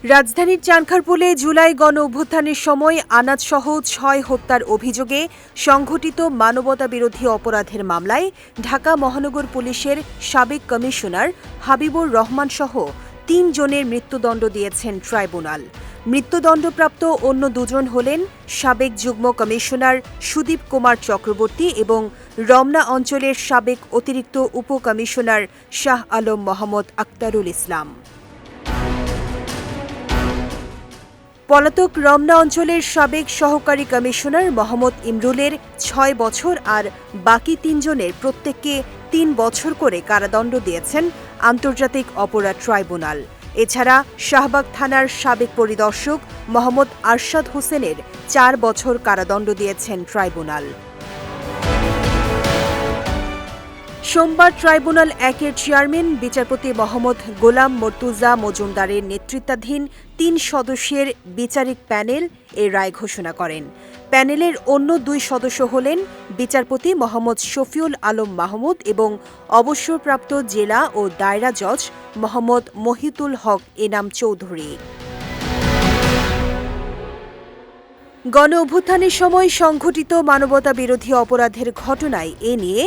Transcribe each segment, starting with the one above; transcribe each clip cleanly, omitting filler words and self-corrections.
রাজধানীর চানখারপুলে জুলাই গণ অভ্যুত্থানের সময় আনাজসহ ৬ হত্যার অভিযোগে সংঘটিত মানবতাবিরোধী অপরাধের মামলায় ঢাকা মহানগর পুলিশের সাবেক কমিশনার হাবিবুর রহমানসহ ৩ জনের মৃত্যুদণ্ড দিয়েছেন ট্রাইব্যুনাল। মৃত্যুদণ্ডপ্রাপ্ত অন্য দুজন হলেন সাবেক যুগ্ম কমিশনার সুদীপ কুমার চক্রবর্তী এবং রমনা অঞ্চলের সাবেক অতিরিক্ত উপকমিশনার শাহ আলম মোহাম্মদ আক্তারুল ইসলাম। পলাতক রমনা অঞ্চলের সাবেক সহকারী কমিশনার মোহাম্মদ ইমরুলের ৬ বছর আর বাকি ৩ জনের প্রত্যেককে ৩ বছর করে কারাদণ্ড দিয়েছেন আন্তর্জাতিক অপরাধ ট্রাইব্যুনাল। এছাড়া শাহবাগ থানার সাবেক পরিদর্শক মোহাম্মদ আরশাদ হোসেনের ৪ বছর কারাদণ্ড দিয়েছেন ট্রাইব্যুনাল। সোমবার ট্রাইব্যুনাল ১-এর চেয়ারম্যান বিচারপতি মোহাম্মদ গোলাম মর্তুজা মজুমদারের নেতৃত্বাধীন ৩ সদস্যের বিচারিক প্যানেল এ রায় ঘোষণা করেন। প্যানেলের অন্য ২ সদস্য হলেন বিচারপতি মোহাম্মদ শফিউল আলম মাহমুদ এবং অবসরপ্রাপ্ত জেলা ও দায়রা জজ মোহাম্মদ মহিতুল হক এনাম চৌধুরী। গণ অভ্যুত্থানের সময় সংঘটিত মানবতাবিরোধী অপরাধের ঘটনায় এ নিয়ে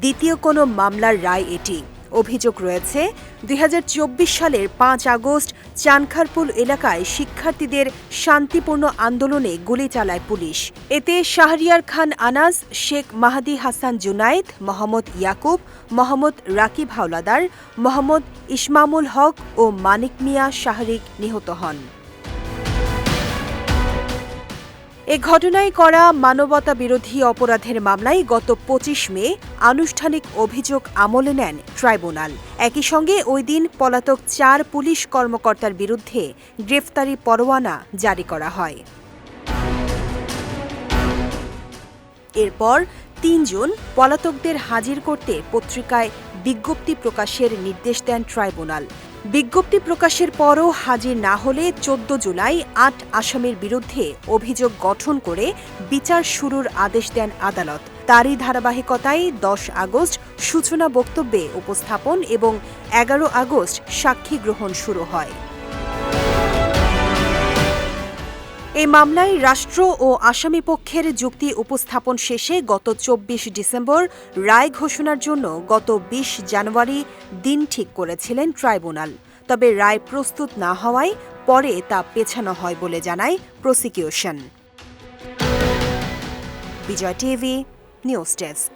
দ্বিতীয় কোনো মামলার রায় এটি। অভিযোগ রয়েছে ২০২৪ সালের ৫ আগস্ট চানখারপুল এলাকায় শিক্ষার্থীদের শান্তিপূর্ণ আন্দোলনে গুলি চালায় পুলিশ। এতে শাহরিয়ার খান আনাস, শেখ মাহাদি হাসান জুনায়েদ, মোহাম্মদ ইয়াকুব, মোহাম্মদ রাকিব হাওলাদার, মোহাম্মদ ইসমামুল হক ও মানিক মিয়া শাহরিক নিহত হন। এ ঘটনায় করা মানবতাবিরোধী অপরাধের মামলায় গত ২৫ মে আনুষ্ঠানিক অভিযোগ আমলে নেন ট্রাইব্যুনাল। একই সঙ্গে ওই দিন পলাতক ৪ পুলিশ কর্মকর্তার বিরুদ্ধে গ্রেফতারি পরোয়ানা জারি করা হয়। এরপর ৩ জুন পলাতকদের হাজির করতে পত্রিকায় বিজ্ঞপ্তি প্রকাশের নির্দেশ দেন ট্রাইব্যুনাল। বিজ্ঞপ্তি প্রকাশের পরও হাজির না হলে ১৪ জুলাই ৮ আসামির বিরুদ্ধে অভিযোগ গঠন করে বিচার শুরুর আদেশ দেন আদালত। তারই ধারাবাহিকতায় ১০ আগস্ট সূচনা বক্তব্যে উপস্থাপন এবং ১১ আগস্ট সাক্ষী গ্রহণ শুরু হয়। এই মামলায় রাষ্ট্র ও আসামিপক্ষের যুক্তি উপস্থাপন শেষে গত ২৪ ডিসেম্বর রায় ঘোষণার জন্য গত ২০ জানুয়ারি দিন ঠিক করেছিলেন ট্রাইব্যুনাল। তবে রায় প্রস্তুত না হওয়ায় পরে তা পেছানো হয় বলে জানায় প্রসিকিউশন। বিজয় টিভি নিউজ ডেস্ক।